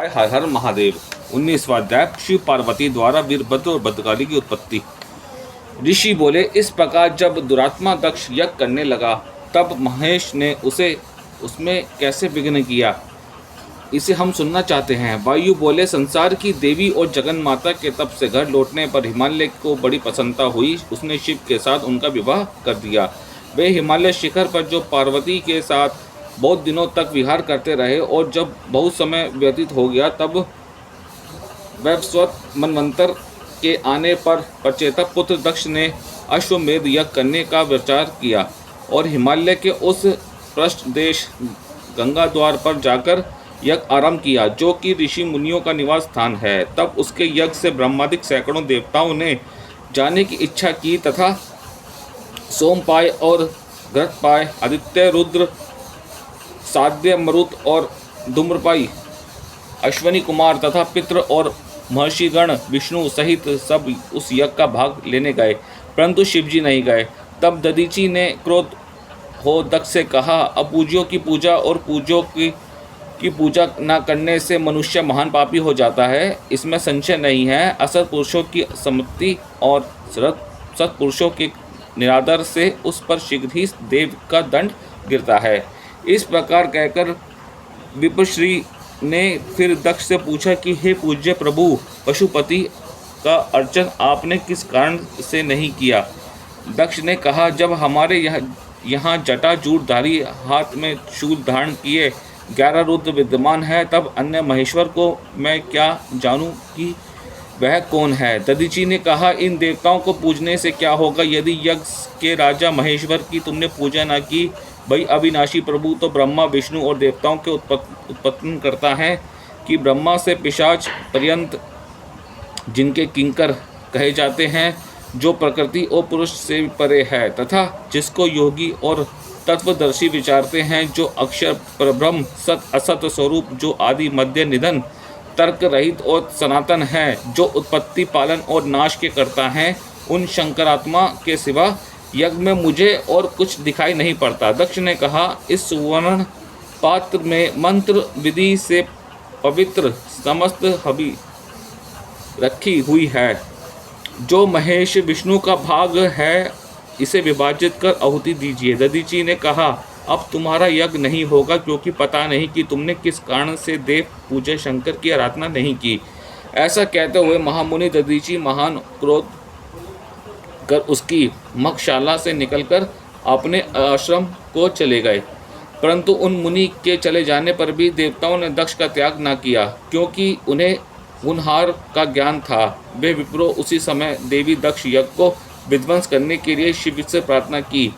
हर हर महादेव। 19वां अध्याय शिव पार्वती द्वारा वीरभद्र और भद्रकाली की उत्पत्ति। ऋषि बोले, इस प्रकार जब दुरात्मा दक्ष यज्ञ करने लगा तब महेश ने उसमें कैसे विघ्न किया, इसे हम सुनना चाहते हैं। वायु बोले, संसार की देवी और जगन माता के तप से घर लौटने पर हिमालय को बड़ी प्रसन्नता हुई। उसने शिव के साथ उनका विवाह कर दिया। वे हिमालय शिखर पर जो पार्वती के साथ बहुत दिनों तक विहार करते रहे और जब बहुत समय व्यतीत हो गया तब वैवस्वत मनवंतर के आने पर प्रचेतक पुत्र दक्ष ने अश्वमेध यज्ञ करने का विचार किया और हिमालय के उस पृष्ठ देश गंगा द्वार पर जाकर यज्ञ आरंभ किया, जो कि ऋषि मुनियों का निवास स्थान है। तब उसके यज्ञ से ब्रह्मादिक सैकड़ों देवताओं ने जाने की इच्छा की तथा सोमपाय और घृतपाय, आदित्य, रुद्र, साध्य, मरुत और धूम्रपाई, अश्वनी कुमार तथा पितृ और महर्षिगण विष्णु सहित सब उस यज्ञ का भाग लेने गए, परंतु शिवजी नहीं गए। तब दधीचि ने क्रोध हो दक्ष से कहा, अपूज्यों की पूजा और पूज्यों की पूजा न करने से मनुष्य महान पापी हो जाता है, इसमें संशय नहीं है। असत पुरुषों की सम्मति और सत्पुरुषों के निरादर से उस पर शीघ्र ही देव का दंड गिरता है। इस प्रकार कहकर विप्रश्री ने फिर दक्ष से पूछा कि हे पूज्य प्रभु, पशुपति का अर्चन आपने किस कारण से नहीं किया। दक्ष ने कहा, जब हमारे यहाँ जटाजूटधारी हाथ में शूल धारण किए 11 रुद्र विद्यमान है, तब अन्य महेश्वर को मैं क्या जानूं कि वह कौन है। दधीचि ने कहा, इन देवताओं को पूजने से क्या होगा। यदि यज्ञ के राजा महेश्वर की तुमने पूजा न की, भाई अविनाशी प्रभु तो ब्रह्मा, विष्णु और देवताओं के उत्पन्न करता है कि ब्रह्मा से पिशाच पर्यंत जिनके किंकर कहे जाते हैं, जो प्रकृति और पुरुष से परे है तथा जिसको योगी और तत्वदर्शी विचारते हैं, जो अक्षर परब्रह्म सत असत स्वरूप, जो आदि मध्य निधन तर्क रहित और सनातन है, जो उत्पत्ति पालन और नाश के करता हैं, उन शंकरात्मा के सिवा यज्ञ में मुझे और कुछ दिखाई नहीं पड़ता। दक्ष ने कहा, इस सुवर्ण पात्र में मंत्र विधि से पवित्र समस्त हवि रखी हुई है, जो महेश विष्णु का भाग है, इसे विभाजित कर आहुति दीजिए। दधीचि ने कहा, अब तुम्हारा यज्ञ नहीं होगा, क्योंकि पता नहीं कि तुमने किस कारण से देव पूज्य शंकर की आराधना नहीं की। ऐसा कहते हुए महामुनि दधीचि महान क्रोध कर उसकी मखशाला से निकलकर अपने आश्रम को चले गए। परंतु उन मुनि के चले जाने पर भी देवताओं ने दक्ष का त्याग न किया, क्योंकि उन्हें हुनहार का ज्ञान था। वे विप्रो उसी समय देवी दक्ष यज्ञ को विध्वंस करने के लिए शिव से प्रार्थना की।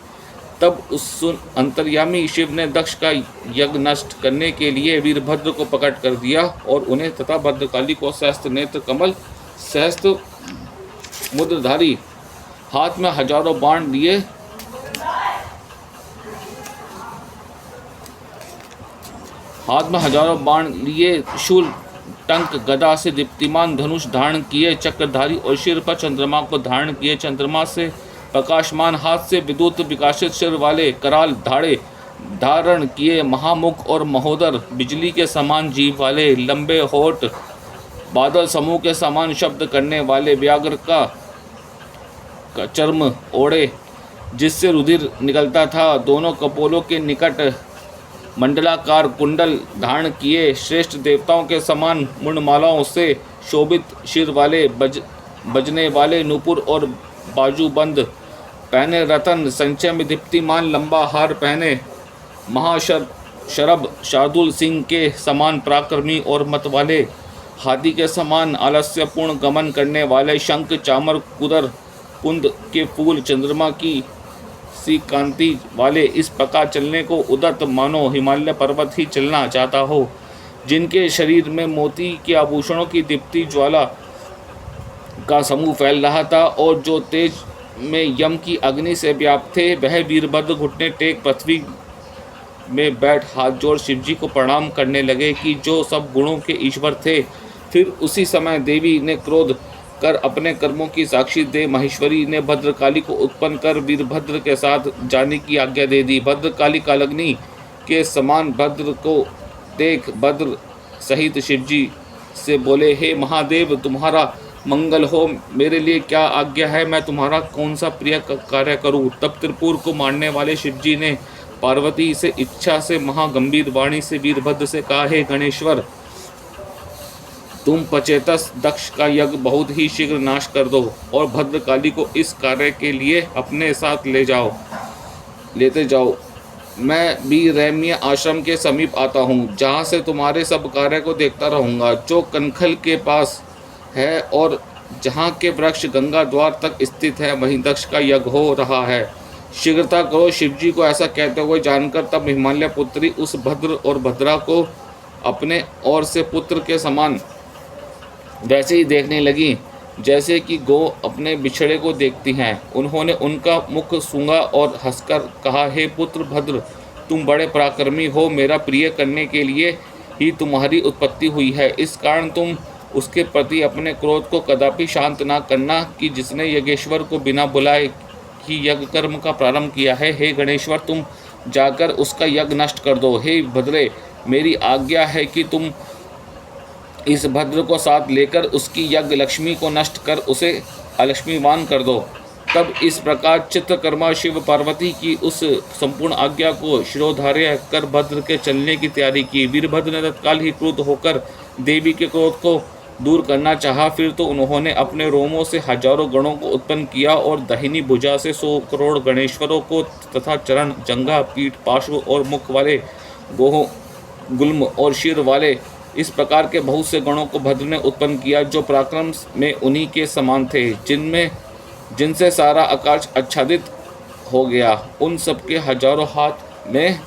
तब उस अंतर्यामी शिव ने दक्ष का यज्ञ नष्ट करने के लिए वीरभद्र को प्रकट कर दिया और उन्हें तथा भद्रकाली को सहस्त्र नेत्र कमल सहस्त्र मुद्रधारी हाथ में हजारों बाण लिए शूल टंक गदा से दीप्तिमान धनुष धारण किए, चक्रधारी और सिर पर चंद्रमा को धारण किए, चंद्रमा से प्रकाशमान हाथ से विद्युत विकासित सिर वाले कराल धाड़े धारण किए, महामुख और महोदर बिजली के समान जीव वाले, लंबे होठ बादल समूह के समान शब्द करने वाले, व्याघ्र का चर्म ओढ़े जिससे रुधिर निकलता था, दोनों कपोलों के निकट मंडलाकार कुंडल धारण किए, श्रेष्ठ देवताओं के समान मुंडमालाओं से शोभित शिर वाले, बजने वाले नूपुर और बाजूबंद पहने, रतन संचय में दीप्तिमान लंबा हार पहने, महाशरभ शार्दुल सिंह के समान पराक्रमी और मत वाले, हाथी के समान आलस्यपूर्ण गमन करने वाले, शंख चामर कुदर कुंद के फूल चंद्रमा की सी कांति वाले, इस प्रकार चलने को उदत मानो हिमालय पर्वत ही चलना चाहता हो, जिनके शरीर में मोती के आभूषणों की दीप्ति ज्वाला का समूह फैल रहा था और जो तेज में यम की अग्नि से व्याप्त थे, वह वीरभद्र घुटने टेक पृथ्वी में बैठ हाथ जोड़ शिवजी को प्रणाम करने लगे कि जो सब गुणों के ईश्वर थे। फिर उसी समय देवी ने क्रोध कर अपने कर्मों की साक्षी दे महेश्वरी ने भद्रकाली को उत्पन्न कर वीरभद्र के साथ जाने की आज्ञा दे दी। भद्रकाली कालग्नि के समान भद्र को देख भद्र सहित शिवजी से बोले, हे महादेव, तुम्हारा मंगल हो, मेरे लिए क्या आज्ञा है, मैं तुम्हारा कौन सा प्रिय कार्य करूं। तब त्रिपुर को मारने वाले शिवजी ने पार्वती से इच्छा से महागंभीर वाणी से वीरभद्र से कहा, हे गणेश्वर, तुम पचेतस दक्ष का यज्ञ बहुत ही शीघ्र नाश कर दो और भद्रकाली को इस कार्य के लिए अपने साथ लेते जाओ। मैं भी रैम्य आश्रम के समीप आता हूँ, जहाँ से तुम्हारे सब कार्य को देखता रहूँगा, जो कनखल के पास है और जहाँ के वृक्ष गंगा द्वार तक स्थित है, वहीं दक्ष का यज्ञ हो रहा है। शीघ्रता करो। शिवजी को ऐसा कहते हुए जानकर तब हिमालय पुत्री उस भद्र और भद्रा को अपने ओर से पुत्र के समान वैसे ही देखने लगी जैसे कि गौ अपने बिछड़े को देखती हैं। उन्होंने उनका मुख सूंघा और हंसकर कहा, हे पुत्र भद्र, तुम बड़े पराक्रमी हो, मेरा प्रिय करने के लिए ही तुम्हारी उत्पत्ति हुई है। इस कारण तुम उसके प्रति अपने क्रोध को कदापि शांत ना करना कि जिसने यज्ञेश्वर को बिना बुलाए ही यज्ञ कर्म का प्रारंभ किया है। हे गणेश्वर, तुम जाकर उसका यज्ञ नष्ट कर दो। हे भद्रे, मेरी आज्ञा है कि तुम इस भद्र को साथ लेकर उसकी यज्ञ लक्ष्मी को नष्ट कर उसे अलक्ष्मीवान कर दो। तब इस प्रकार चित्रकर्मा शिव पार्वती की उस संपूर्ण आज्ञा को शिरोधार्य कर भद्र के चलने की तैयारी की। वीरभद्र ने तत्काल ही क्रुद्ध होकर देवी के क्रोध को दूर करना चाहा। फिर तो उन्होंने अपने रोमों से हजारों गणों को उत्पन्न किया और दाहिनी भुजा से 100 करोड़ गणेश्वरों को तथा चरण, जंघा, पीठ, पार्श्व और मुख वाले, गोह, गुल्म और शीर वाले इस प्रकार के बहुत से गणों को भद्र ने उत्पन्न किया, जो पराक्रम में उन्हीं के समान थे, जिनसे सारा आकाश आच्छादित हो गया। उन सबके हजारों हाथ में